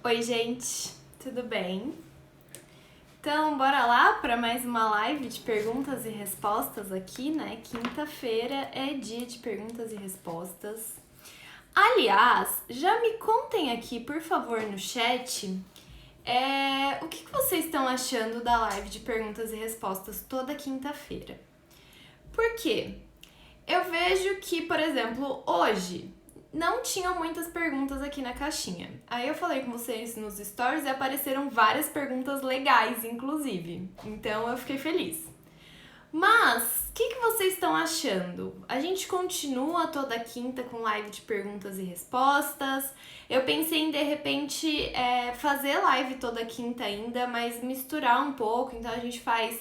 Oi, gente, tudo bem? Então, bora lá para mais uma live de perguntas e respostas aqui, né? Quinta-feira é dia de perguntas e respostas. Aliás, já me contem aqui, por favor, no chat, o que vocês estão achando da live de perguntas e respostas toda quinta-feira? Por quê? Eu vejo que, por exemplo, hoje não tinham muitas perguntas aqui na caixinha. Aí eu falei com vocês nos stories e apareceram várias perguntas legais, inclusive. Então eu fiquei feliz. Mas, o que vocês estão achando? A gente continua toda quinta com live de perguntas e respostas. Eu pensei em, de repente, fazer live toda quinta ainda, mas misturar um pouco. Então a gente faz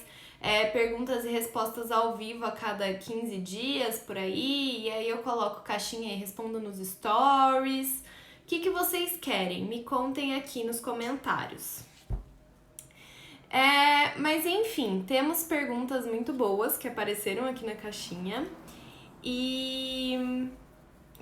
perguntas e respostas ao vivo a cada 15 dias, por aí. E aí eu coloco caixinha e respondo nos stories. O que vocês querem? Me contem aqui nos comentários. Mas enfim, temos perguntas muito boas que apareceram aqui na caixinha. E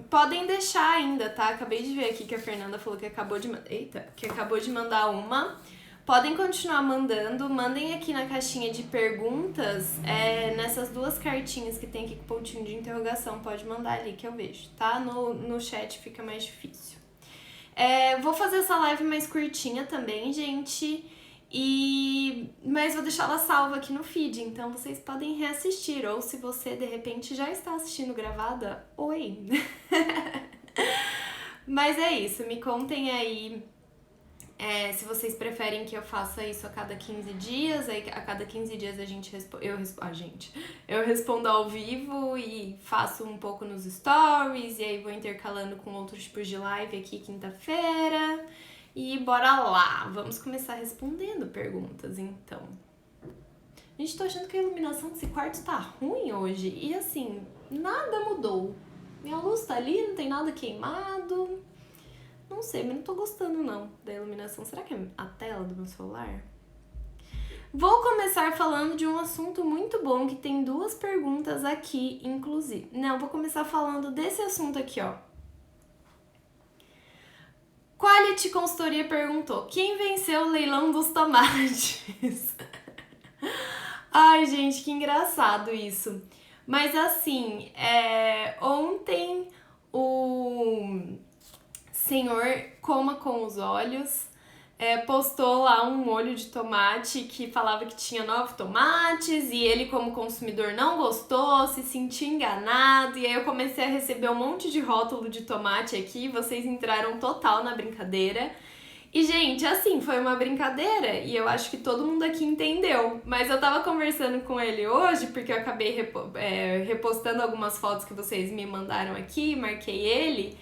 podem deixar ainda, tá? Acabei de ver aqui que a Fernanda falou que acabou de mandar uma. Podem continuar mandando, mandem aqui na caixinha de perguntas, nessas duas cartinhas que tem aqui com pontinho de interrogação, pode mandar ali que eu vejo, tá? No chat fica mais difícil. Vou fazer essa live mais curtinha também, gente, mas vou deixar ela salva aqui no feed, então vocês podem reassistir, ou se você de repente já está assistindo gravada, oi! Mas é isso, me contem aí se vocês preferem que eu faça isso a cada 15 dias, aí a cada 15 dias eu respondo ao vivo e faço um pouco nos stories, e aí vou intercalando com outros tipos de live aqui quinta-feira. E bora lá, vamos começar respondendo perguntas, então. Gente, tô achando que a iluminação desse quarto tá ruim hoje, e assim, nada mudou. Minha luz tá ali, não tem nada queimado. Não sei, mas não tô gostando não da iluminação. Será que é a tela do meu celular? Vou começar falando de um assunto muito bom, que tem duas perguntas aqui, inclusive. Não, vou começar falando desse assunto aqui, ó. Quality Consultoria perguntou: quem venceu o leilão dos tomates? Ai, gente, que engraçado isso. Mas assim, ontem o senhor Coma com os Olhos postou lá um molho de tomate que falava que tinha 9 tomates, e ele, como consumidor, não gostou, se sentiu enganado, e aí eu comecei a receber um monte de rótulo de tomate aqui, vocês entraram total na brincadeira. E, gente, assim, foi uma brincadeira, e eu acho que todo mundo aqui entendeu. Mas eu tava conversando com ele hoje, porque eu acabei repostando algumas fotos que vocês me mandaram aqui, marquei ele,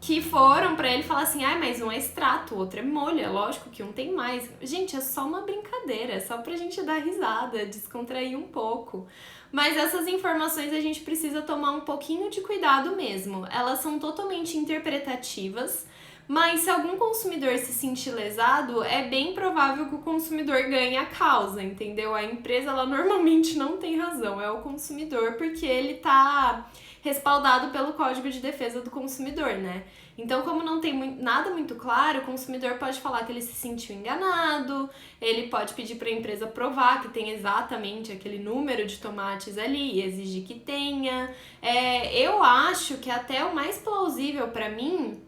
que foram pra ele falar assim: mas um é extrato, o outro é molho, é lógico que um tem mais. Gente, é só uma brincadeira, é só pra gente dar risada, descontrair um pouco. Mas essas informações a gente precisa tomar um pouquinho de cuidado mesmo. Elas são totalmente interpretativas, mas se algum consumidor se sentir lesado, é bem provável que o consumidor ganhe a causa, entendeu? A empresa, ela normalmente não tem razão, é o consumidor, porque ele tá respaldado pelo Código de Defesa do Consumidor, né? Então, como não tem nada muito claro, o consumidor pode falar que ele se sentiu enganado, ele pode pedir para a empresa provar que tem exatamente aquele número de tomates ali e exigir que tenha. Eu acho que até o mais plausível para mim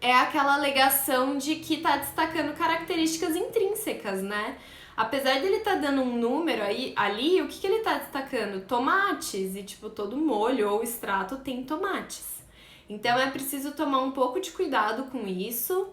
é aquela alegação de que tá destacando características intrínsecas, né? Apesar dele tá dando um número ali, o que ele tá destacando? Tomates, e tipo, todo molho ou extrato tem tomates. Então é preciso tomar um pouco de cuidado com isso.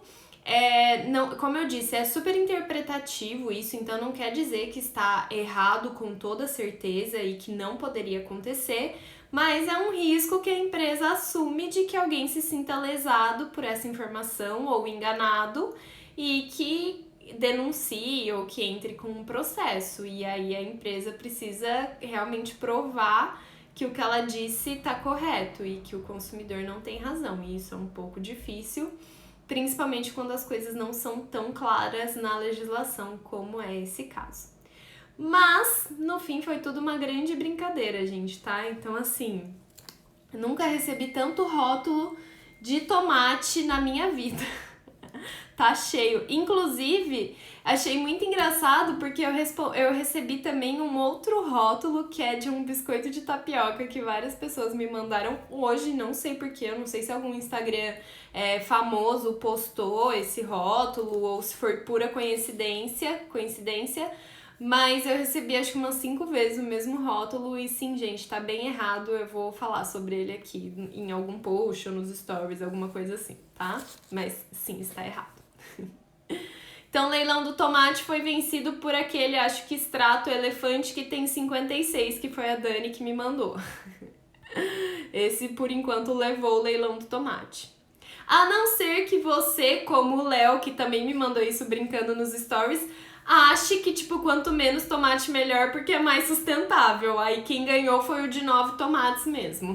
Não, como eu disse, é super interpretativo isso, então não quer dizer que está errado com toda certeza e que não poderia acontecer, mas é um risco que a empresa assume de que alguém se sinta lesado por essa informação ou enganado e que denuncie ou que entre com um processo. E aí a empresa precisa realmente provar que o que ela disse está correto e que o consumidor não tem razão. E isso é um pouco difícil, principalmente quando as coisas não são tão claras na legislação como é esse caso. Mas, no fim, foi tudo uma grande brincadeira, gente, tá? Então, assim, nunca recebi tanto rótulo de tomate na minha vida. Tá cheio. Inclusive, achei muito engraçado porque eu recebi também um outro rótulo que é de um biscoito de tapioca que várias pessoas me mandaram hoje, não sei porquê, eu não sei se algum Instagram famoso postou esse rótulo ou se foi pura coincidência, mas eu recebi acho que umas 5 vezes o mesmo rótulo e sim, gente, tá bem errado, eu vou falar sobre ele aqui em algum post ou nos stories, alguma coisa assim, tá? Mas sim, está errado. Então, o leilão do tomate foi vencido por aquele, acho que extrato elefante que tem 56, que foi a Dani que me mandou. Esse, por enquanto, levou o leilão do tomate. A não ser que você, como o Léo, que também me mandou isso brincando nos stories, ache que, tipo, quanto menos tomate melhor, porque é mais sustentável. Aí quem ganhou foi o de 9 tomates mesmo.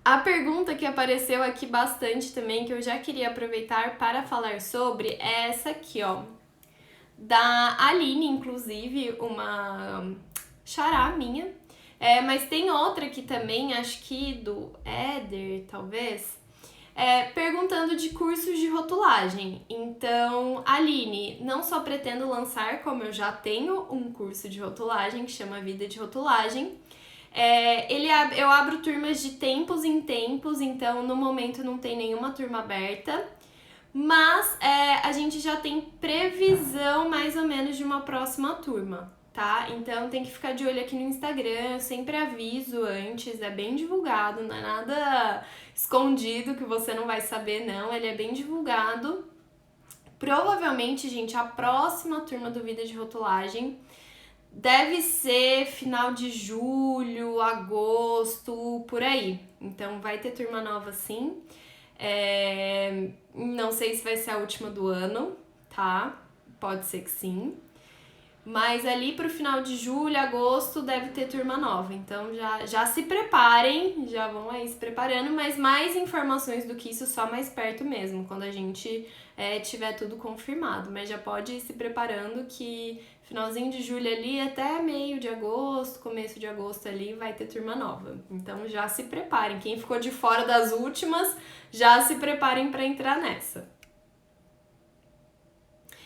A pergunta que apareceu aqui bastante também, que eu já queria aproveitar para falar sobre, é essa aqui, ó. Da Aline, inclusive, uma xará minha. Mas tem outra aqui também, acho que do Éder, talvez, perguntando de cursos de rotulagem. Então, Aline, não só pretendo lançar, como eu já tenho um curso de rotulagem que chama Vida de Rotulagem. Eu abro turmas de tempos em tempos, então no momento não tem nenhuma turma aberta, mas a gente já tem previsão mais ou menos de uma próxima turma, tá? Então tem que ficar de olho aqui no Instagram, eu sempre aviso antes, é bem divulgado, não é nada escondido que você não vai saber, não, ele é bem divulgado. Provavelmente, gente, a próxima turma do Vida de Rotulagem deve ser final de julho, agosto, por aí. Então vai ter turma nova sim. Não sei se vai ser a última do ano, tá? Pode ser que sim. Mas ali pro final de julho, agosto, deve ter turma nova. Então já se preparem, já vão aí se preparando. Mas mais informações do que isso só mais perto mesmo, quando a gente tiver tudo confirmado. Mas já pode ir se preparando que finalzinho de julho ali até meio de agosto, começo de agosto ali, vai ter turma nova. Então já se preparem. Quem ficou de fora das últimas, já se preparem para entrar nessa.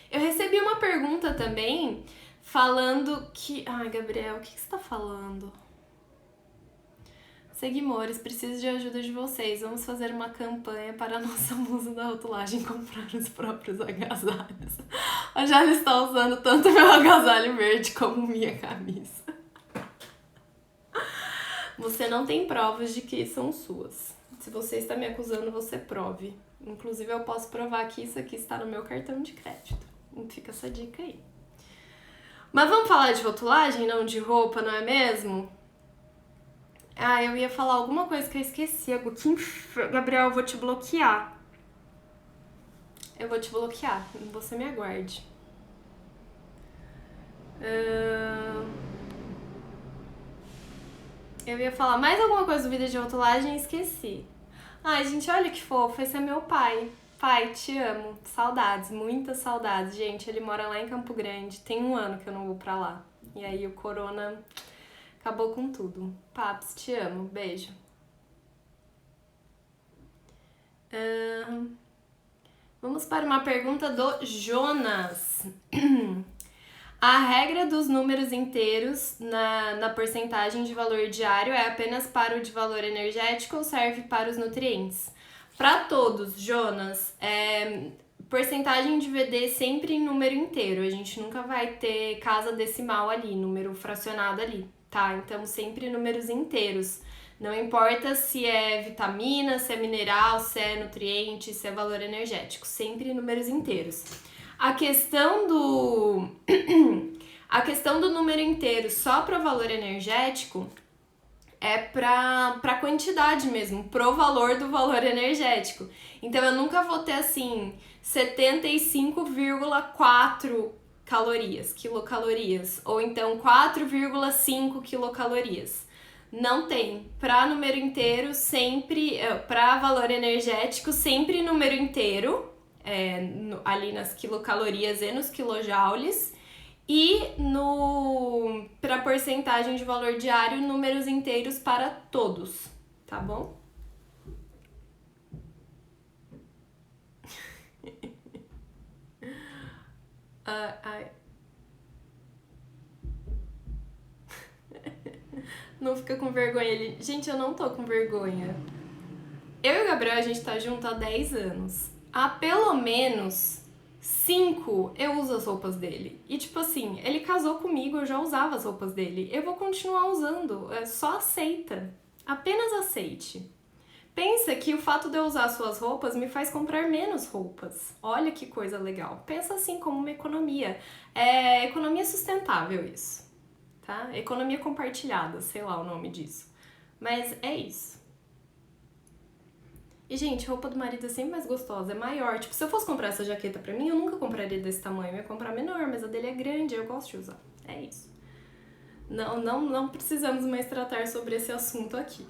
Eu recebi uma pergunta também falando que... Ai, Gabriel, o que você tá falando? Seguimores, preciso de ajuda de vocês. Vamos fazer uma campanha para a nossa musa da rotulagem comprar os próprios agasalhos. A Jana está usando tanto meu agasalho verde como minha camisa. Você não tem provas de que são suas. Se você está me acusando, você prove. Inclusive, eu posso provar que isso aqui está no meu cartão de crédito. Fica essa dica aí. Mas vamos falar de rotulagem, não de roupa, não é mesmo? Ah, eu ia falar alguma coisa que eu esqueci. Gabriel, eu vou te bloquear. Eu vou te bloquear. Você me aguarde. Eu ia falar mais alguma coisa do vídeo de rotulagem e esqueci. Ai, gente, olha que fofo. Esse é meu pai. Pai, te amo. Saudades, muitas saudades. Gente, ele mora lá em Campo Grande. Tem 1 ano que eu não vou pra lá. E aí o corona acabou com tudo. Paps, te amo. Beijo. Vamos para uma pergunta do Jonas. A regra dos números inteiros na porcentagem de valor diário é apenas para o de valor energético ou serve para os nutrientes? Para todos, Jonas, porcentagem de VD sempre em número inteiro. A gente nunca vai ter casa decimal ali, número fracionado ali, tá? Então, sempre números inteiros. Não importa se é vitamina, se é mineral, se é nutriente, se é valor energético. Sempre números inteiros. A questão do número inteiro só para valor energético é para quantidade mesmo, pro valor do valor energético. Então eu nunca vou ter assim 75,4 quilocalorias, ou então 4,5 quilocalorias. Não tem. Para número inteiro, sempre, para valor energético, sempre número inteiro, ali nas quilocalorias e nos quilojoules. E para porcentagem de valor diário, números inteiros para todos, tá bom? Ai. Não fica com vergonha. Gente, eu não tô com vergonha. Eu e o Gabriel, a gente tá junto há 10 anos. Há pelo menos 5 eu uso as roupas dele. E tipo assim, ele casou comigo, eu já usava as roupas dele. Eu vou continuar usando. Só aceita. Apenas aceite. Pensa que o fato de eu usar suas roupas me faz comprar menos roupas. Olha que coisa legal. Pensa assim como uma economia. É economia sustentável isso, tá? Economia compartilhada, sei lá o nome disso. Mas é isso. E, gente, a roupa do marido é sempre mais gostosa, é maior. Tipo, se eu fosse comprar essa jaqueta pra mim, eu nunca compraria desse tamanho. Eu ia comprar menor, mas a dele é grande, eu gosto de usar. É isso. Não precisamos mais tratar sobre esse assunto aqui.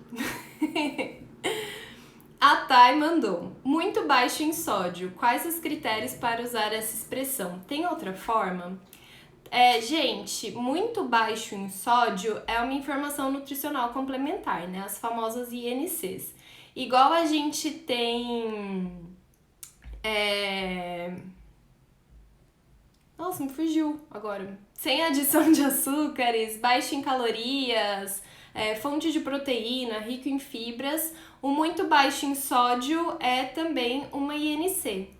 A Thay mandou: muito baixo em sódio. Quais os critérios para usar essa expressão? Tem outra forma? Gente, muito baixo em sódio é uma informação nutricional complementar, né? As famosas INCs. Igual a gente tem. Nossa, me fugiu agora. Sem adição de açúcares, baixo em calorias, fonte de proteína, rico em fibras. O muito baixo em sódio é também uma INC.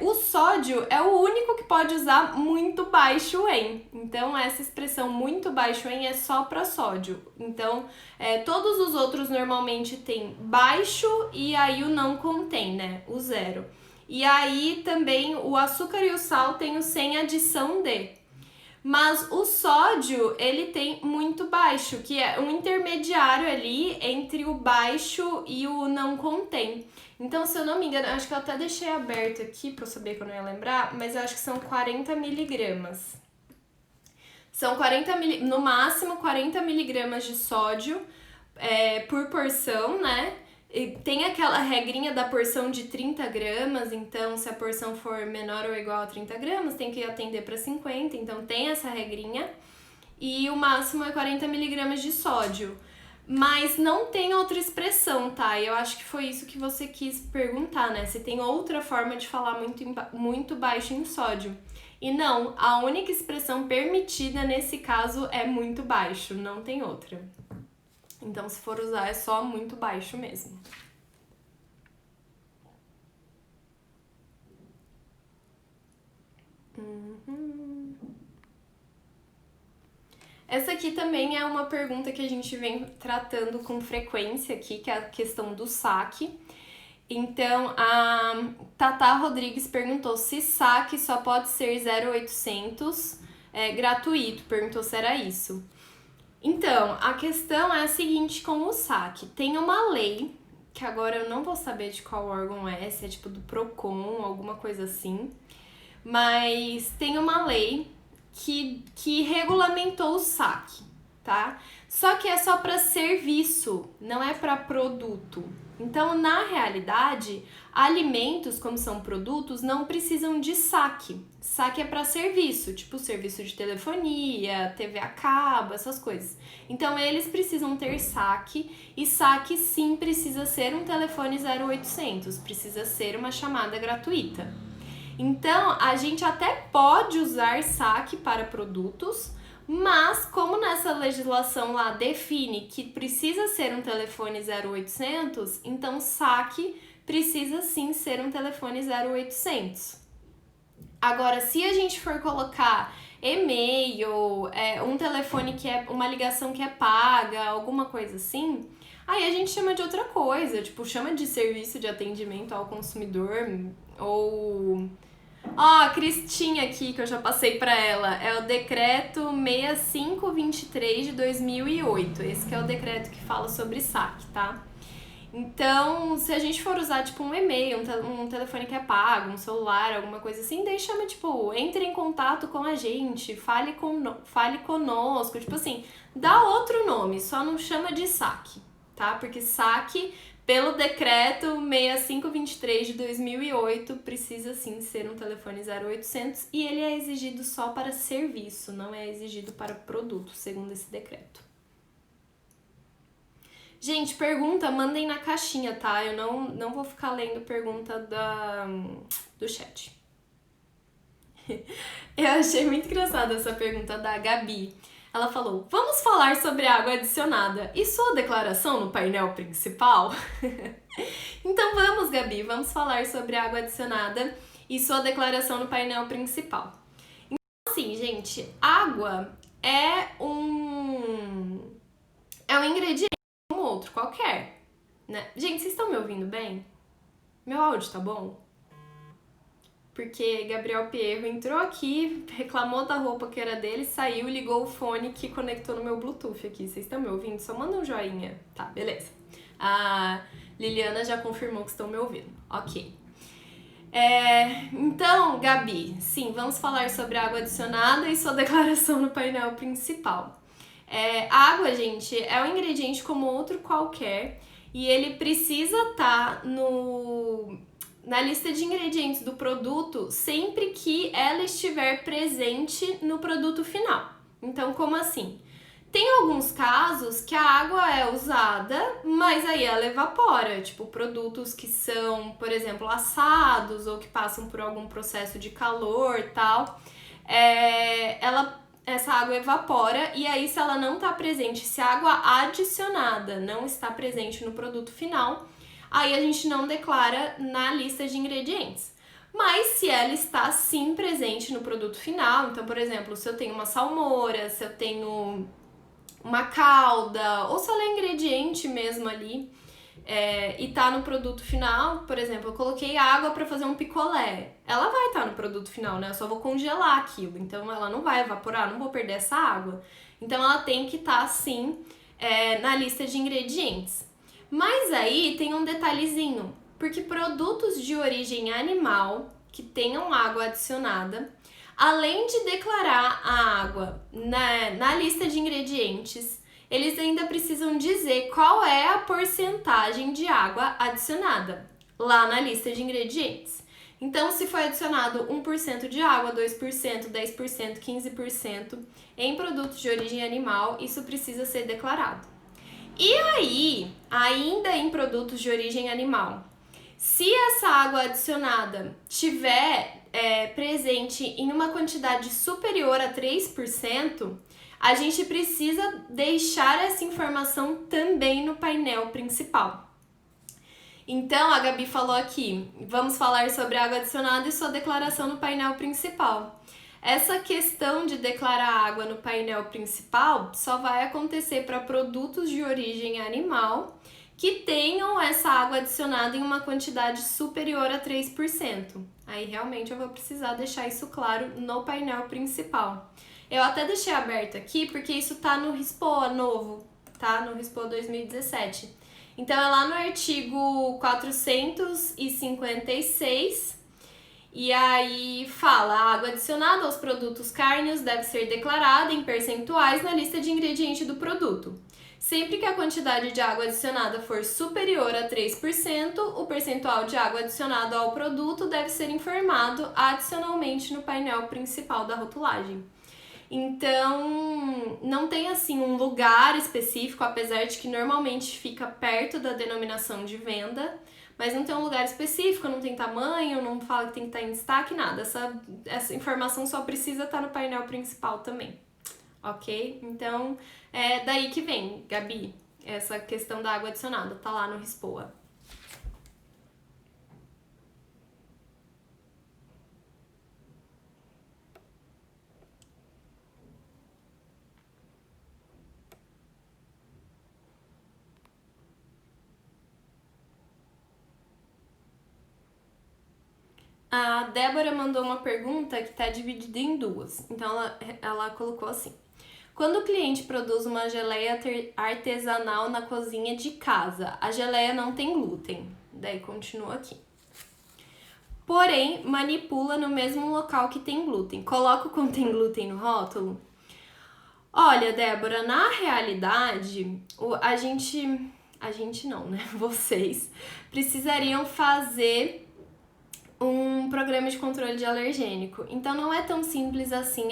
O sódio é o único que pode usar muito baixo em. Então, essa expressão muito baixo em é só para sódio. Então, todos os outros normalmente tem baixo e aí o não contém, né? O zero. E aí também o açúcar e o sal tem o sem adição de. Mas o sódio, ele tem muito baixo, que é um intermediário ali entre o baixo e o não contém. Então, se eu não me engano, acho que eu até deixei aberto aqui pra eu saber que eu não ia lembrar, mas eu acho que são 40 miligramas. São no máximo 40 miligramas de sódio por porção, né? E tem aquela regrinha da porção de 30 gramas, então se a porção for menor ou igual a 30 gramas, tem que atender para 50, então tem essa regrinha. E o máximo é 40 miligramas de sódio. Mas não tem outra expressão, tá? Eu acho que foi isso que você quis perguntar, né? Se tem outra forma de falar muito baixo em sódio. E não, a única expressão permitida nesse caso é muito baixo, não tem outra. Então, se for usar, é só muito baixo mesmo. Essa aqui também é uma pergunta que a gente vem tratando com frequência aqui, que é a questão do saque. Então, a Tata Rodrigues perguntou se saque só pode ser 0,800 gratuito. Perguntou se era isso. Então, a questão é a seguinte com o saque. Tem uma lei, que agora eu não vou saber de qual órgão se é tipo do Procon, alguma coisa assim. Mas tem uma lei que regulamentou o saque, tá? Só que é só para serviço, não é para produto. Então, na realidade, alimentos, como são produtos, não precisam de saque. Saque é para serviço, tipo serviço de telefonia, TV a cabo, essas coisas. Então, eles precisam ter saque, e saque sim precisa ser um telefone 0800, precisa ser uma chamada gratuita. Então, a gente até pode usar saque para produtos, mas como nessa legislação lá define que precisa ser um telefone 0800, então saque precisa sim ser um telefone 0800. Agora, se a gente for colocar e-mail, um telefone que é uma ligação que é paga, alguma coisa assim, aí a gente chama de outra coisa, tipo, chama de serviço de atendimento ao consumidor, ou... a Cristinha aqui, que eu já passei pra ela, é o decreto 6523 de 2008, esse que é o decreto que fala sobre saque, tá? Então, se a gente for usar, tipo, um e-mail, um telefone que é pago, um celular, alguma coisa assim, daí chama, tipo, entre em contato com a gente, fale conosco, tipo assim, dá outro nome, só não chama de saque, tá? Porque saque, pelo decreto 6523 de 2008, precisa sim ser um telefone 0800 e ele é exigido só para serviço, não é exigido para produto, segundo esse decreto. Gente, pergunta, mandem na caixinha, tá? Eu não vou ficar lendo pergunta do chat. Eu achei muito engraçada essa pergunta da Gabi. Ela falou: vamos falar sobre água adicionada e sua declaração no painel principal? Então vamos, Gabi, vamos falar sobre água adicionada e sua declaração no painel principal. Então, assim, gente, água é um ingrediente como outro qualquer, né? Gente, vocês estão me ouvindo bem? Meu áudio tá bom? Porque Gabriel Pierro entrou aqui, reclamou da roupa que era dele, saiu e ligou o fone que conectou no meu Bluetooth aqui. Vocês estão me ouvindo? Só manda um joinha. Tá, beleza. A Liliana já confirmou que estão me ouvindo. Ok. Então, Gabi, sim, vamos falar sobre água adicionada e sua declaração no painel principal. A água, gente, é um ingrediente como outro qualquer e ele precisa estar na lista de ingredientes do produto sempre que ela estiver presente no produto final. Então, como assim? Tem alguns casos que a água é usada, mas aí ela evapora, tipo produtos que são, por exemplo, assados ou que passam por algum processo de calor e tal. Essa água evapora e aí se ela não está presente, se a água adicionada não está presente no produto final, aí a gente não declara na lista de ingredientes. Mas se ela está sim presente no produto final, então, por exemplo, se eu tenho uma salmoura, se eu tenho uma calda, ou se ela é ingrediente mesmo ali, e tá no produto final, por exemplo, eu coloquei água para fazer um picolé, ela vai estar no produto final, né? Eu só vou congelar aquilo, então ela não vai evaporar, não vou perder essa água. Então ela tem que estar sim na lista de ingredientes. Mas aí tem um detalhezinho, porque produtos de origem animal que tenham água adicionada, além de declarar a água na lista de ingredientes, eles ainda precisam dizer qual é a porcentagem de água adicionada lá na lista de ingredientes. Então, se foi adicionado 1% de água, 2%, 10%, 15% em produtos de origem animal, isso precisa ser declarado. E aí, ainda em produtos de origem animal, se essa água adicionada tiver presente em uma quantidade superior a 3%, a gente precisa deixar essa informação também no painel principal. Então, a Gabi falou aqui, vamos falar sobre água adicionada e sua declaração no painel principal. Essa questão de declarar água no painel principal só vai acontecer para produtos de origem animal que tenham essa água adicionada em uma quantidade superior a 3%. Aí realmente eu vou precisar deixar isso claro no painel principal. Eu até deixei aberto aqui porque isso tá no RISPOA novo, tá? No RISPOA 2017. Então é lá no artigo 456, e aí fala: a água adicionada aos produtos cárneos deve ser declarada em percentuais na lista de ingredientes do produto. Sempre que a quantidade de água adicionada for superior a 3%, o percentual de água adicionado ao produto deve ser informado adicionalmente no painel principal da rotulagem. Então, não tem assim um lugar específico, apesar de que normalmente fica perto da denominação de venda, mas não tem um lugar específico, não tem tamanho, não fala que tem que estar em destaque, nada. Essa informação só precisa estar no painel principal também, ok? Então, é daí que vem, Gabi, essa questão da água adicionada, tá lá no RISPOA. A Débora mandou uma pergunta que está dividida em duas. Então ela colocou assim: quando o cliente produz uma geleia artesanal na cozinha de casa, a geleia não tem glúten. Daí continua aqui. Porém, manipula no mesmo local que tem glúten. Coloca o contém glúten no rótulo? Olha, Débora, na realidade, a gente não, né? Vocês precisariam fazer um programa de controle de alergênico. Então não é tão simples assim,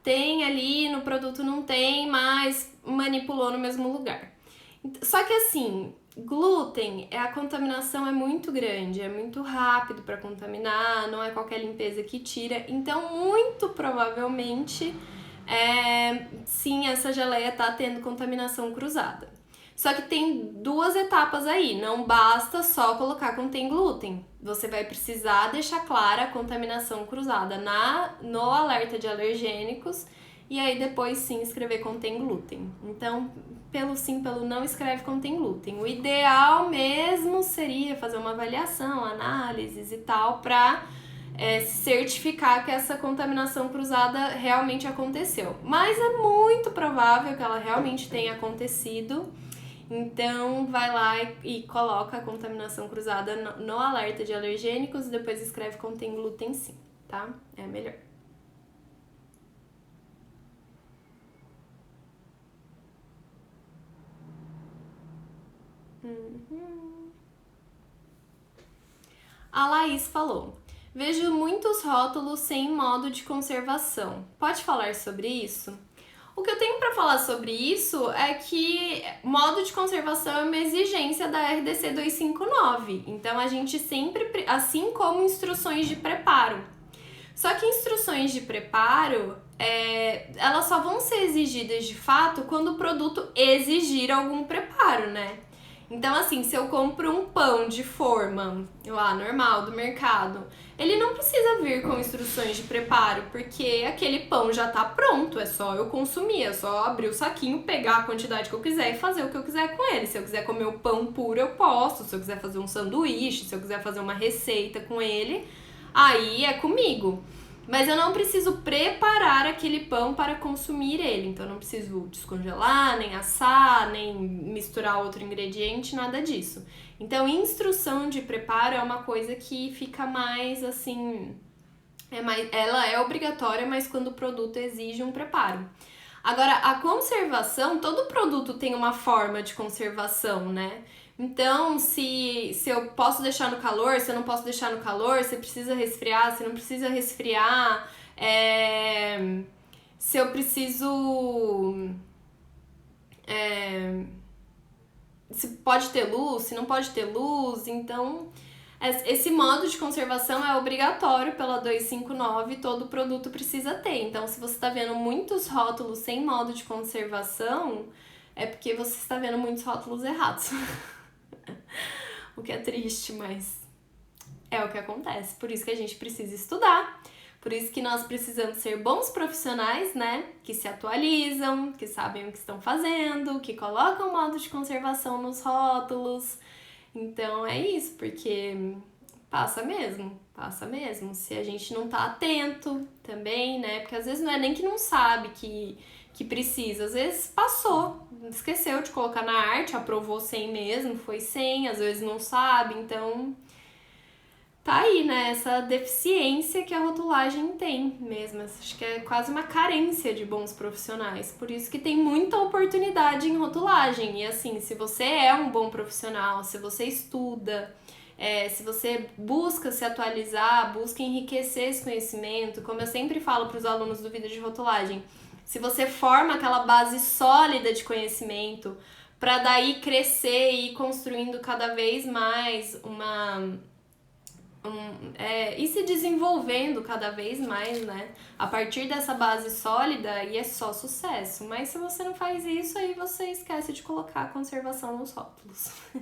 tem ali no produto, não tem, mas manipulou no mesmo lugar. Só que assim, glúten, a contaminação é muito grande, é muito rápido para contaminar, não é qualquer limpeza que tira, então muito provavelmente sim, essa geleia tá tendo contaminação cruzada. Só que tem duas etapas aí, não basta só colocar contém glúten. Você vai precisar deixar clara a contaminação cruzada no alerta de alergênicos e aí depois sim escrever contém glúten. Então, pelo sim, pelo não, escreve contém glúten. O ideal mesmo seria fazer uma avaliação, análises e tal, pra se certificar que essa contaminação cruzada realmente aconteceu. Mas é muito provável que ela realmente tenha acontecido. Então, vai lá e coloca a contaminação cruzada no alerta de alergênicos e depois escreve contém glúten sim, tá? É melhor. A Laís falou: vejo muitos rótulos sem modo de conservação. Pode falar sobre isso? O que eu tenho para falar sobre isso é que modo de conservação é uma exigência da RDC 259. Então a gente sempre, assim como instruções de preparo. Só que instruções de preparo, elas só vão ser exigidas de fato quando o produto exigir algum preparo, né? Então, assim, se eu compro um pão de forma lá, normal, do mercado, ele não precisa vir com instruções de preparo, porque aquele pão já tá pronto, é só eu consumir, é só abrir o saquinho, pegar a quantidade que eu quiser e fazer o que eu quiser com ele. Se eu quiser comer o pão puro, eu posso. Se eu quiser fazer um sanduíche, se eu quiser fazer uma receita com ele, aí é comigo. Mas eu não preciso preparar aquele pão para consumir ele. Então eu não preciso descongelar, nem assar, nem misturar outro ingrediente, nada disso. Então instrução de preparo é uma coisa que fica mais assim... ela é obrigatória, mas quando o produto exige um preparo. Agora, a conservação, todo produto tem uma forma de conservação, né? Então, se eu posso deixar no calor, se eu não posso deixar no calor, se precisa resfriar, se não precisa resfriar, se eu preciso... se pode ter luz, se não pode ter luz, então... Esse modo de conservação é obrigatório pela 259, todo produto precisa ter. Então, se você está vendo muitos rótulos sem modo de conservação, é porque você está vendo muitos rótulos errados. O que é triste, mas é o que acontece. Por isso que a gente precisa estudar. Por isso que nós precisamos ser bons profissionais, né? Que se atualizam, que sabem o que estão fazendo, que colocam modo de conservação nos rótulos. Então é isso, porque passa mesmo. Se a gente não tá atento também, né? Porque às vezes não é nem que não sabe que precisa, às vezes passou, esqueceu de colocar na arte, aprovou sem mesmo, foi sem, às vezes não sabe, então tá aí, né, essa deficiência que a rotulagem tem mesmo, acho que é quase uma carência de bons profissionais, por isso que tem muita oportunidade em rotulagem, e assim, se você é um bom profissional, se você estuda, se você busca se atualizar, busca enriquecer esse conhecimento, como eu sempre falo para os alunos do vídeo de rotulagem, se você forma aquela base sólida de conhecimento para daí crescer e ir construindo cada vez mais e se desenvolvendo cada vez mais, né? A partir dessa base sólida, aí é só sucesso. Mas se você não faz isso, aí você esquece de colocar a conservação nos rótulos. O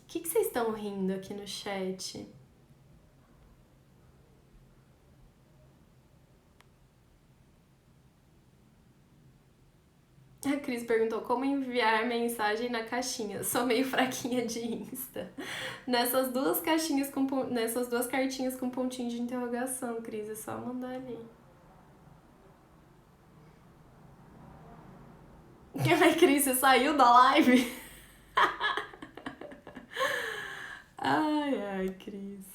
que vocês estão rindo aqui no chat? A Cris perguntou como enviar mensagem na caixinha. Sou meio fraquinha de Insta. Nessas duas cartinhas com pontinho de interrogação, Cris, é só mandar ali. Ai, Cris, você saiu da live? Ai, Cris.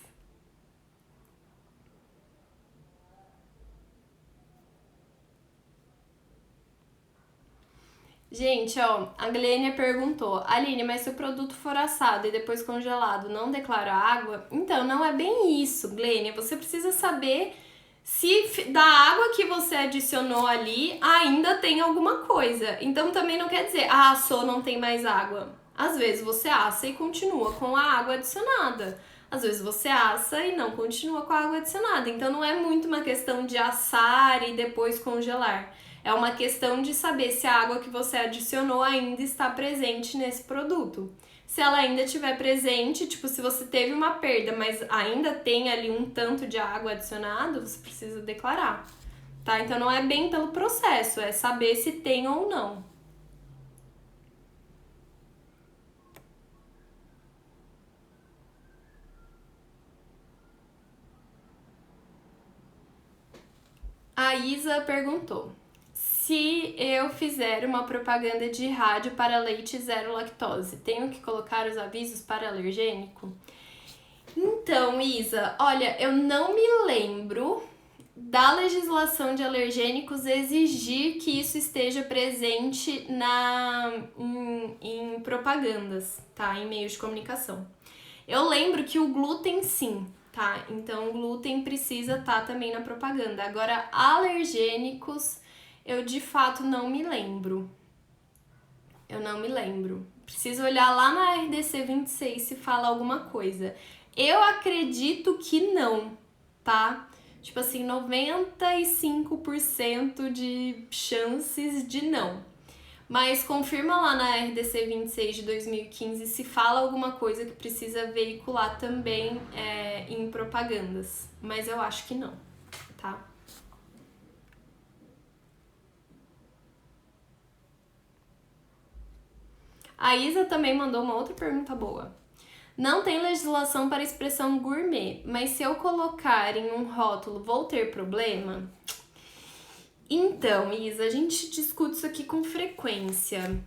Gente, ó, a Glênia perguntou: Aline, mas se o produto for assado e depois congelado, não declara água? Então, não é bem isso, Glênia. Você precisa saber Da água que você adicionou ali, ainda tem alguma coisa. Então também não quer dizer, assou, não tem mais água. Às vezes você assa e continua com a água adicionada. Às vezes você assa e não continua com a água adicionada. Então não é muito uma questão de assar e depois congelar. É uma questão de saber se a água que você adicionou ainda está presente nesse produto. Se ela ainda estiver presente, tipo, se você teve uma perda, mas ainda tem ali um tanto de água adicionado, você precisa declarar, tá? Então não é bem pelo processo, é saber se tem ou não. A Isa perguntou: se eu fizer uma propaganda de rádio para leite zero lactose, tenho que colocar os avisos para alergênico? Então, Isa, olha, eu não me lembro da legislação de alergênicos exigir que isso esteja presente em propagandas, tá? Em meios de comunicação. Eu lembro que o glúten sim, tá? Então o glúten precisa estar também na propaganda. Agora, alergênicos, eu de fato não me lembro. Eu não me lembro. Preciso olhar lá na RDC 26 se fala alguma coisa. Eu acredito que não, tá? Tipo assim, 95% de chances de não. Mas confirma lá na RDC 26 de 2015 se fala alguma coisa que precisa veicular também em propagandas. Mas eu acho que não, tá? A Isa também mandou uma outra pergunta boa. Não tem legislação para expressão gourmet, mas se eu colocar em um rótulo vou ter problema? Então, Isa, a gente discute isso aqui com frequência.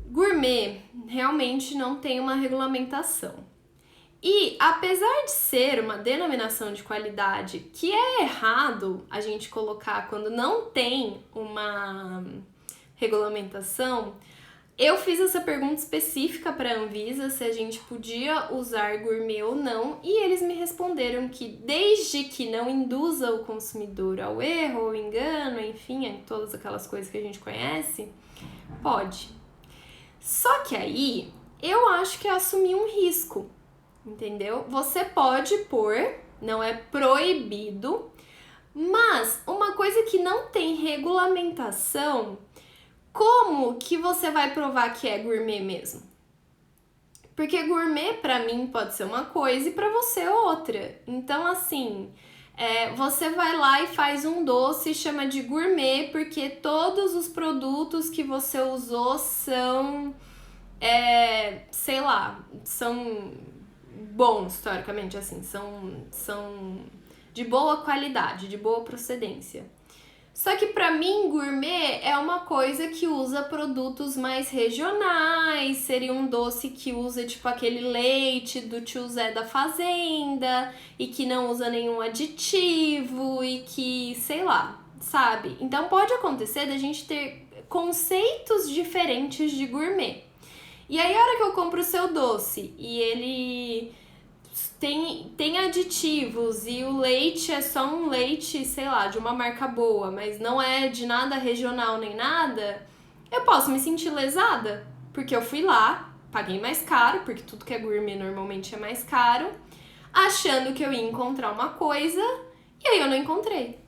Gourmet realmente não tem uma regulamentação. E apesar de ser uma denominação de qualidade que é errado a gente colocar quando não tem uma regulamentação, eu fiz essa pergunta específica para a Anvisa se a gente podia usar gourmet ou não, e eles me responderam que desde que não induza o consumidor ao erro ou engano, enfim, todas aquelas coisas que a gente conhece, pode. Só que aí eu acho que é assumir um risco, entendeu? Você pode pôr, não é proibido, mas uma coisa que não tem regulamentação, como que você vai provar que é gourmet mesmo? Porque gourmet pra mim pode ser uma coisa e pra você outra. Então assim, você vai lá e faz um doce e chama de gourmet porque todos os produtos que você usou são, sei lá, são bons, teoricamente, assim, são de boa qualidade, de boa procedência. Só que pra mim, gourmet é uma coisa que usa produtos mais regionais, seria um doce que usa tipo aquele leite do tio Zé da fazenda e que não usa nenhum aditivo e que, sei lá, sabe? Então pode acontecer da gente ter conceitos diferentes de gourmet. E aí a hora que eu compro o seu doce e ele tem aditivos e o leite é só um leite, sei lá, de uma marca boa, mas não é de nada regional nem nada, eu posso me sentir lesada, porque eu fui lá, paguei mais caro, porque tudo que é gourmet normalmente é mais caro, achando que eu ia encontrar uma coisa, e aí eu não encontrei.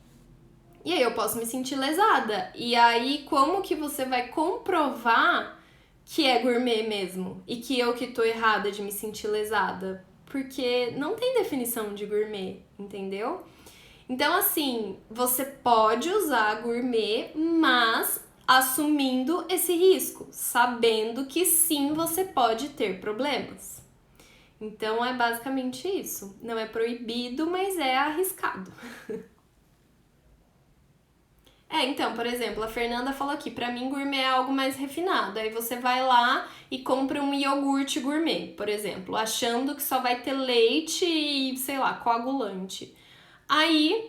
E aí eu posso me sentir lesada. E aí como que você vai comprovar que é gourmet mesmo? E que eu que tô errada de me sentir lesada? Porque não tem definição de gourmet, entendeu? Então, assim, você pode usar gourmet, mas assumindo esse risco, sabendo que sim, você pode ter problemas. Então, é basicamente isso. Não é proibido, mas é arriscado. Então, por exemplo, a Fernanda falou aqui, pra mim gourmet é algo mais refinado. Aí você vai lá e compra um iogurte gourmet, por exemplo, achando que só vai ter leite e, sei lá, coagulante. Aí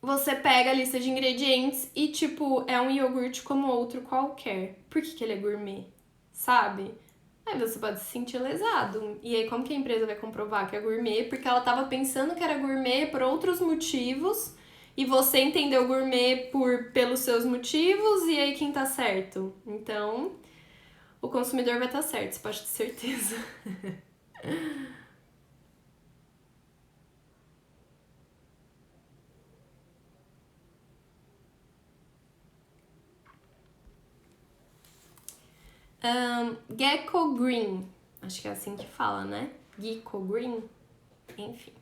você pega a lista de ingredientes e, tipo, é um iogurte como outro qualquer. Por que ele é gourmet? Sabe? Aí você pode se sentir lesado. E aí como que a empresa vai comprovar que é gourmet? Porque ela tava pensando que era gourmet por outros motivos e você entendeu gourmet pelos seus motivos e aí quem tá certo? Então, o consumidor vai estar certo, você pode ter certeza. Gecko Green. Acho que é assim que fala, né? Gecko Green. Enfim.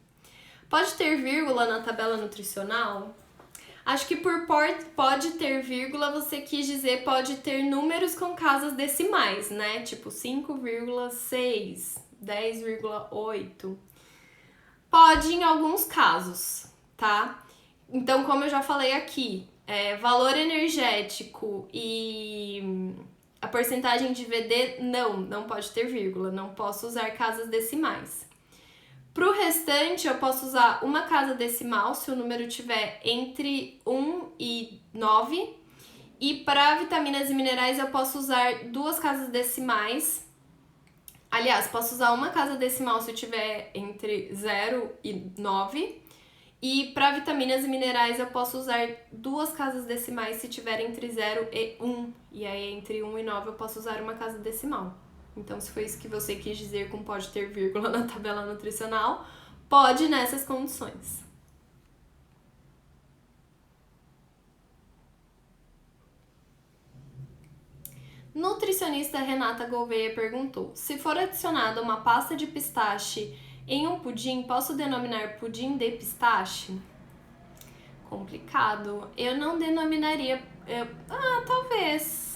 Pode ter vírgula na tabela nutricional? Acho que por pode ter vírgula você quis dizer pode ter números com casas decimais, né? Tipo 5,6, 10,8. Pode em alguns casos, tá? Então, como eu já falei aqui, valor energético e a porcentagem de VD, não pode ter vírgula, não posso usar casas decimais. Pro restante, eu posso usar uma casa decimal se o número tiver entre 1 e 9. E para vitaminas e minerais, eu posso usar duas casas decimais. Aliás, posso usar uma casa decimal se tiver entre 0 e 9. E para vitaminas e minerais, eu posso usar duas casas decimais se tiver entre 0 e 1. E aí, entre 1 e 9, eu posso usar uma casa decimal. Então, se foi isso que você quis dizer com pode ter vírgula na tabela nutricional, pode nessas condições. Nutricionista Renata Gouveia perguntou: se for adicionada uma pasta de pistache em um pudim, posso denominar pudim de pistache? Complicado. Eu não denominaria... talvez.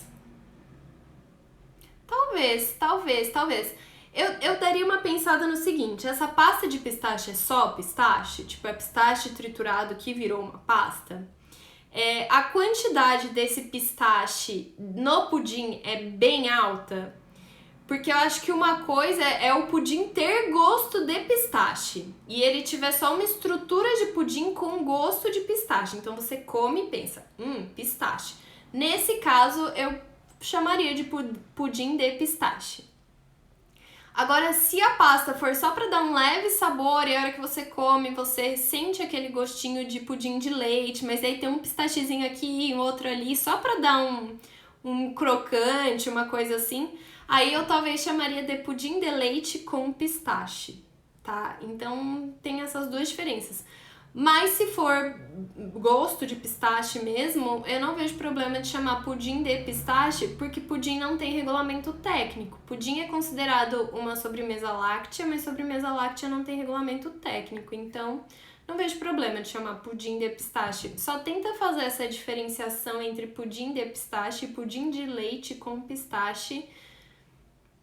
Talvez. Eu daria uma pensada no seguinte: essa pasta de pistache é só pistache? Tipo, é pistache triturado que virou uma pasta? A quantidade desse pistache no pudim é bem alta? Porque eu acho que uma coisa é o pudim ter gosto de pistache e ele tiver só uma estrutura de pudim com gosto de pistache. Então você come e pensa, pistache. Nesse caso, eu chamaria de pudim de pistache. Agora, se a pasta for só para dar um leve sabor e a hora que você come, você sente aquele gostinho de pudim de leite, mas aí tem um pistachezinho aqui e outro ali, só para dar um crocante, uma coisa assim, aí eu talvez chamaria de pudim de leite com pistache, tá? Então, tem essas duas diferenças. Mas se for gosto de pistache mesmo, eu não vejo problema de chamar pudim de pistache, porque pudim não tem regulamento técnico. Pudim é considerado uma sobremesa láctea, mas sobremesa láctea não tem regulamento técnico. Então, não vejo problema de chamar pudim de pistache. Só tenta fazer essa diferenciação entre pudim de pistache e pudim de leite com pistache,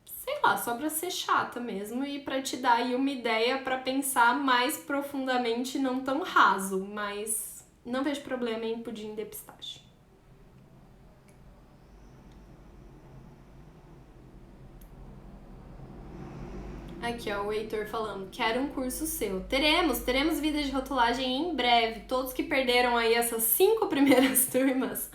sei lá, só pra ser chata mesmo e pra te dar aí uma ideia pra pensar mais profundamente, não tão raso, mas não vejo problema em pudim de pistache. Aqui, ó, o Heitor falando, quero um curso seu. Teremos vida de rotulagem em breve. Todos que perderam aí essas 5 primeiras turmas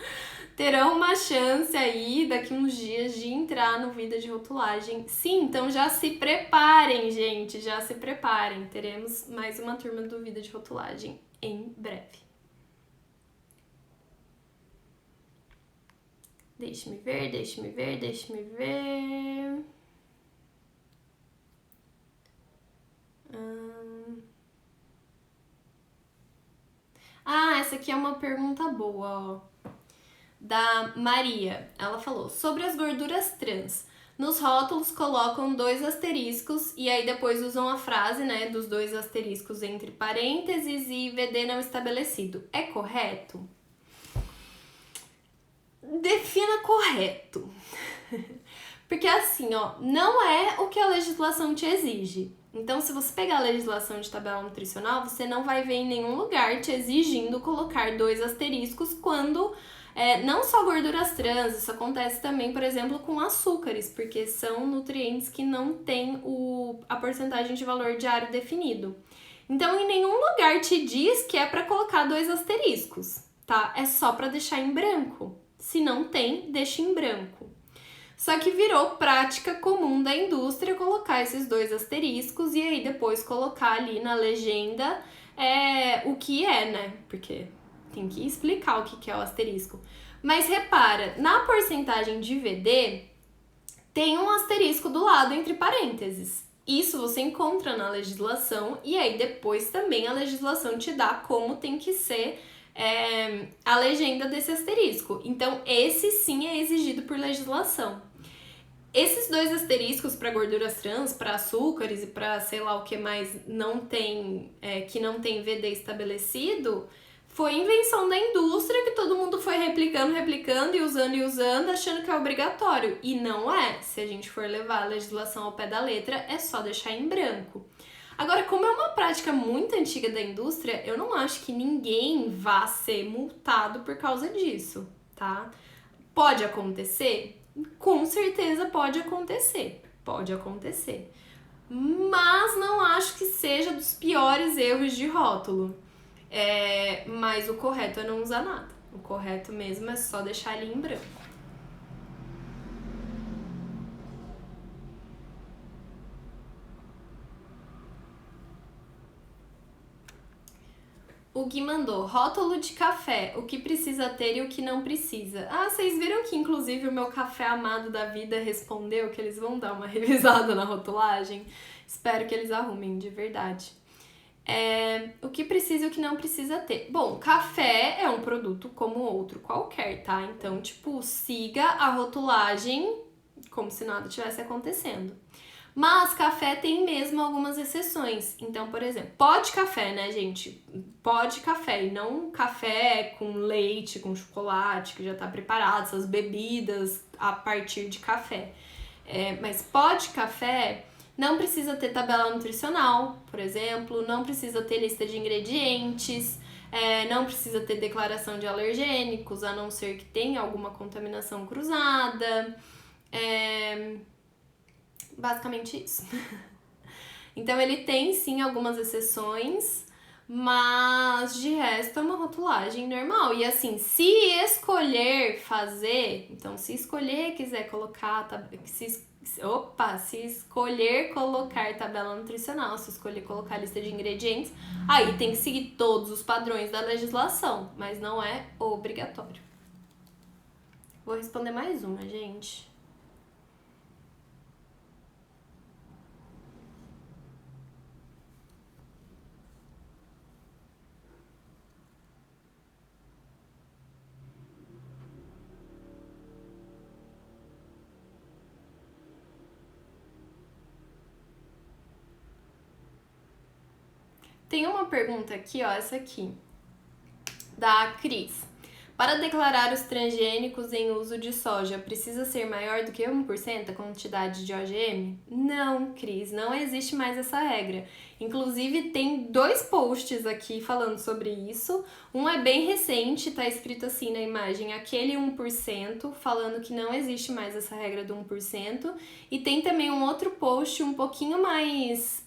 terão uma chance aí, daqui uns dias, de entrar no Vida de Rotulagem. Sim, então já se preparem, gente, já se preparem. Teremos mais uma turma do Vida de Rotulagem em breve. Deixe-me ver. Essa aqui é uma pergunta boa, ó. Da Maria. Ela falou, sobre as gorduras trans. Nos rótulos colocam 2 asteriscos e aí depois usam a frase, né, dos 2 asteriscos entre parênteses e VD não estabelecido. É correto? Defina correto. Porque assim, ó, não é o que a legislação te exige. Então, se você pegar a legislação de tabela nutricional, você não vai ver em nenhum lugar te exigindo colocar 2 asteriscos quando não só gorduras trans, isso acontece também, por exemplo, com açúcares, porque são nutrientes que não têm a porcentagem de valor diário definido. Então, em nenhum lugar te diz que é para colocar 2 asteriscos, tá? É só para deixar em branco. Se não tem, deixa em branco. Só que virou prática comum da indústria colocar esses dois asteriscos e aí depois colocar ali na legenda o que é, né? Porque tem que explicar o que é o asterisco. Mas repara, na porcentagem de VD tem um asterisco do lado entre parênteses. Isso você encontra na legislação e aí depois também a legislação te dá como tem que ser a legenda desse asterisco. Então esse sim é exigido por legislação. Esses dois asteriscos para gorduras trans, para açúcares e para sei lá o que mais não tem, que não tem VD estabelecido, foi invenção da indústria que todo mundo foi replicando e usando, achando que é obrigatório. E não é. Se a gente for levar a legislação ao pé da letra, é só deixar em branco. Agora, como é uma prática muito antiga da indústria, eu não acho que ninguém vá ser multado por causa disso, tá? Pode acontecer? Com certeza pode acontecer. Pode acontecer. Mas não acho que seja dos piores erros de rótulo. Mas o correto é não usar nada. O correto mesmo é só deixar ele em branco. O Gui mandou, rótulo de café, o que precisa ter e o que não precisa. Ah, vocês viram que inclusive o meu café amado da vida respondeu que eles vão dar uma revisada na rotulagem? Espero que eles arrumem, de verdade. O que precisa e o que não precisa ter. Bom, café é um produto como outro qualquer, tá? Então, tipo, siga a rotulagem como se nada tivesse acontecendo. Mas café tem mesmo algumas exceções. Então, por exemplo, pó de café, né, gente? Pó de café e não café com leite, com chocolate, que já tá preparado, essas bebidas a partir de café. Mas pó de café não precisa ter tabela nutricional, por exemplo, não precisa ter lista de ingredientes, não precisa ter declaração de alergênicos, a não ser que tenha alguma contaminação cruzada. Basicamente isso. Então ele tem sim algumas exceções, mas de resto é uma rotulagem normal. E assim, se escolher fazer, então se escolher quiser colocar, se escolher colocar tabela nutricional, se escolher colocar lista de ingredientes, aí tem que seguir todos os padrões da legislação, mas não é obrigatório. Vou responder mais uma, gente. Tem uma pergunta aqui, ó, essa aqui, da Cris. Para declarar os transgênicos em uso de soja, precisa ser maior do que 1% a quantidade de OGM? Não, Cris, não existe mais essa regra. Inclusive, tem 2 posts aqui falando sobre isso. Um é bem recente, tá escrito assim na imagem, aquele 1%, falando que não existe mais essa regra do 1%. E tem também um outro post um pouquinho mais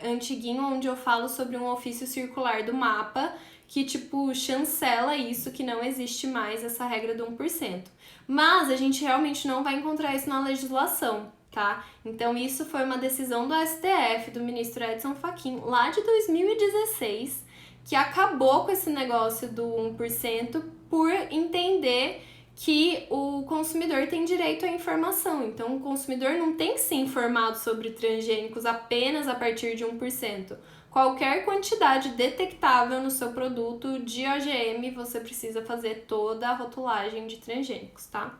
antiguinho, onde eu falo sobre um ofício circular do MAPA, que, tipo, chancela isso, que não existe mais essa regra do 1%. Mas a gente realmente não vai encontrar isso na legislação, tá? Então isso foi uma decisão do STF, do ministro Edson Fachin, lá de 2016, que acabou com esse negócio do 1% por entender que o consumidor tem direito à informação. Então o consumidor não tem que ser informado sobre transgênicos apenas a partir de 1%. Qualquer quantidade detectável no seu produto de OGM, você precisa fazer toda a rotulagem de transgênicos, tá?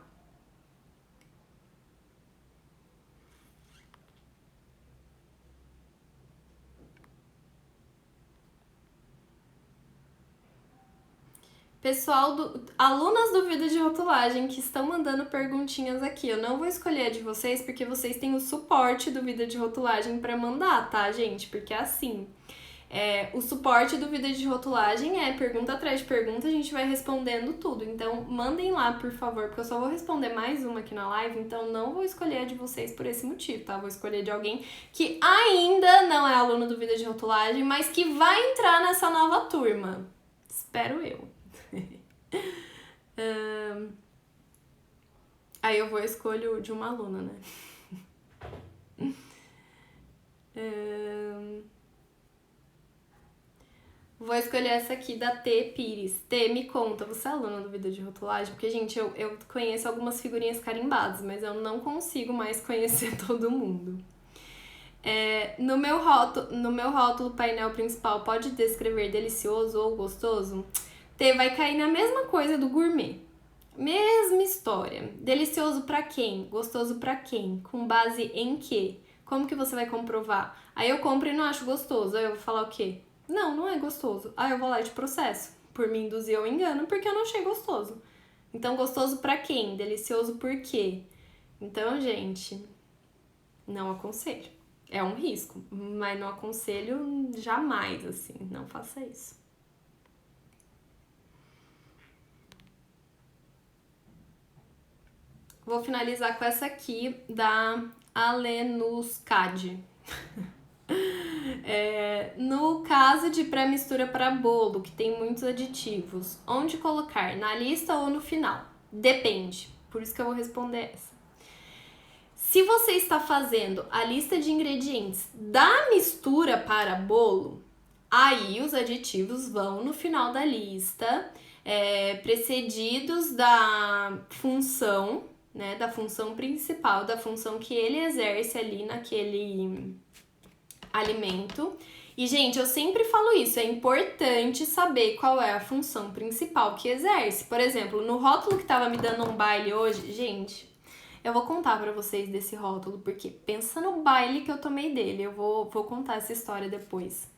Pessoal, alunas do Vida de Rotulagem que estão mandando perguntinhas aqui. Eu não vou escolher a de vocês porque vocês têm o suporte do Vida de Rotulagem para mandar, tá, gente? Porque é assim... o suporte do Vida de Rotulagem é pergunta atrás de pergunta, a gente vai respondendo tudo. Então, mandem lá, por favor, porque eu só vou responder mais uma aqui na live, então não vou escolher a de vocês por esse motivo, tá? Vou escolher de alguém que ainda não é aluno do Vida de Rotulagem, mas que vai entrar nessa nova turma. Espero eu. Aí eu escolho de uma aluna, né? Vou escolher essa aqui da T. Pires. T, me conta, você é aluna do Vida de Rotulagem? Porque, gente, eu conheço algumas figurinhas carimbadas, mas eu não consigo mais conhecer todo mundo. No meu rótulo painel principal, pode descrever delicioso ou gostoso? T, vai cair na mesma coisa do gourmet. Mesma história. Delicioso pra quem? Gostoso pra quem? Com base em quê? Como que você vai comprovar? Aí eu compro e não acho gostoso. Aí eu vou falar o quê? Não é gostoso. Aí eu vou lá e te processo. Por me induzir ao engano, porque eu não achei gostoso. Então, gostoso pra quem? Delicioso por quê? Então, gente, não aconselho. É um risco, mas não aconselho jamais, assim. Não faça isso. Vou finalizar com essa aqui da Alenuskad. No caso de pré-mistura para bolo, que tem muitos aditivos, onde colocar? Na lista ou no final? Depende. Por isso que eu vou responder essa. Se você está fazendo a lista de ingredientes da mistura para bolo, aí os aditivos vão no final da lista, precedidos da função, né, da função principal, da função que ele exerce ali naquele alimento. E, gente, eu sempre falo isso, é importante saber qual é a função principal que exerce. Por exemplo, no rótulo que tava me dando um baile hoje, gente, eu vou contar pra vocês desse rótulo, porque pensa no baile que eu tomei dele, eu vou contar essa história depois.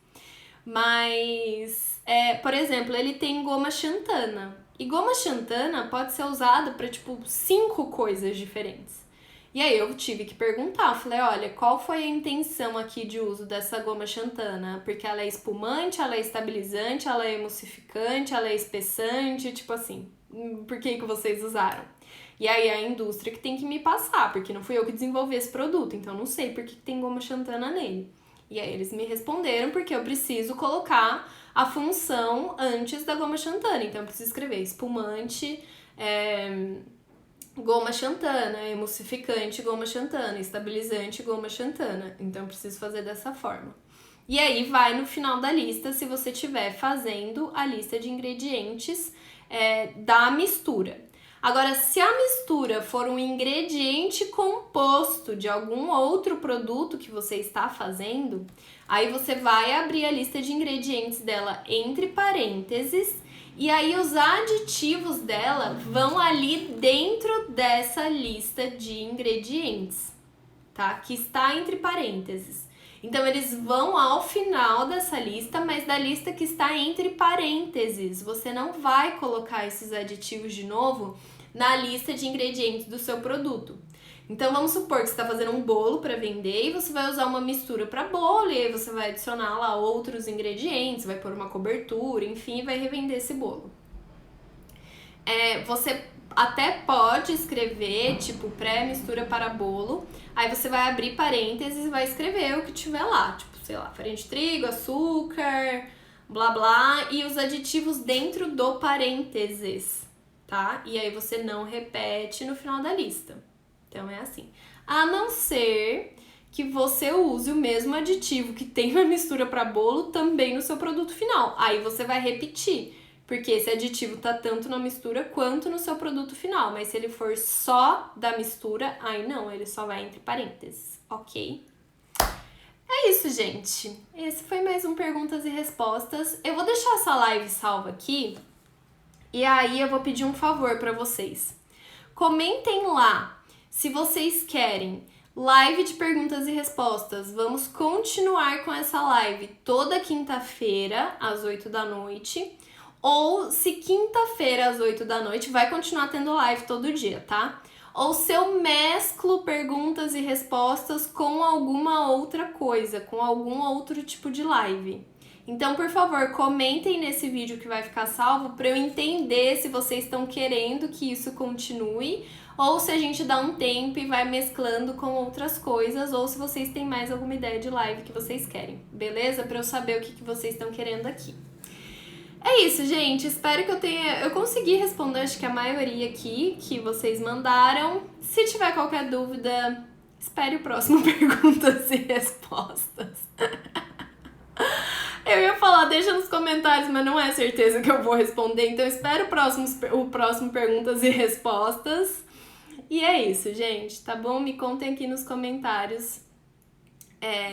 Mas, por exemplo, ele tem goma xantana. E goma xantana pode ser usada pra, tipo, 5 coisas diferentes. E aí eu tive que perguntar, falei, olha, qual foi a intenção aqui de uso dessa goma xantana? Porque ela é espumante, ela é estabilizante, ela é emulsificante, ela é espessante, tipo assim, por que vocês usaram? E aí a indústria que tem que me passar, porque não fui eu que desenvolvi esse produto, então não sei por que tem goma xantana nele. E aí eles me responderam porque eu preciso colocar a função antes da goma xantana, então eu preciso escrever espumante, goma xantana, emulsificante, goma xantana, estabilizante, goma xantana. Então, eu preciso fazer dessa forma. E aí, vai no final da lista, se você estiver fazendo a lista de ingredientes da mistura. Agora, se a mistura for um ingrediente composto de algum outro produto que você está fazendo, aí você vai abrir a lista de ingredientes dela entre parênteses. E aí os aditivos dela vão ali dentro dessa lista de ingredientes, tá? Que está entre parênteses. Então eles vão ao final dessa lista, mas da lista que está entre parênteses. Você não vai colocar esses aditivos de novo na lista de ingredientes do seu produto. Então vamos supor que você está fazendo um bolo para vender e você vai usar uma mistura para bolo e aí você vai adicionar lá outros ingredientes, vai pôr uma cobertura, enfim, vai revender esse bolo. Você até pode escrever, tipo, pré-mistura para bolo, aí você vai abrir parênteses e vai escrever o que tiver lá, tipo, sei lá, farinha de trigo, açúcar, blá blá, e os aditivos dentro do parênteses, tá? E aí você não repete no final da lista. Então é assim. A não ser que você use o mesmo aditivo que tem na mistura para bolo também no seu produto final. Aí você vai repetir, porque esse aditivo tá tanto na mistura quanto no seu produto final. Mas se ele for só da mistura, aí não, ele só vai entre parênteses, ok? É isso, gente. Esse foi mais um Perguntas e Respostas. Eu vou deixar essa live salva aqui e aí eu vou pedir um favor para vocês. Comentem lá se vocês querem live de perguntas e respostas. Vamos continuar com essa live toda quinta-feira, às 8 da noite. Ou se quinta-feira, às 8 da noite, vai continuar tendo live todo dia, tá? Ou se eu mesclo perguntas e respostas com alguma outra coisa, com algum outro tipo de live. Então, por favor, comentem nesse vídeo que vai ficar salvo para eu entender se vocês estão querendo que isso continue ou se a gente dá um tempo e vai mesclando com outras coisas, ou se vocês têm mais alguma ideia de live que vocês querem, beleza? Para eu saber o que vocês estão querendo aqui. É isso, gente. Espero que eu consegui responder, acho que a maioria aqui que vocês mandaram. Se tiver qualquer dúvida, espere o próximo Perguntas e Respostas. Eu ia falar, deixa nos comentários, mas não é certeza que eu vou responder. Então, espero o próximo Perguntas e Respostas. E é isso, gente, tá bom? Me contem aqui nos comentários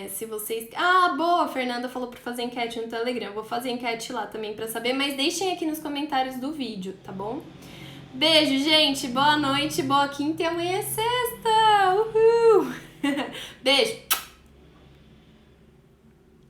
se vocês... Ah, boa! A Fernanda falou pra fazer enquete no Telegram. Eu vou fazer enquete lá também pra saber, mas deixem aqui nos comentários do vídeo, tá bom? Beijo, gente! Boa noite, boa quinta e amanhã é sexta! Uhul! Beijo!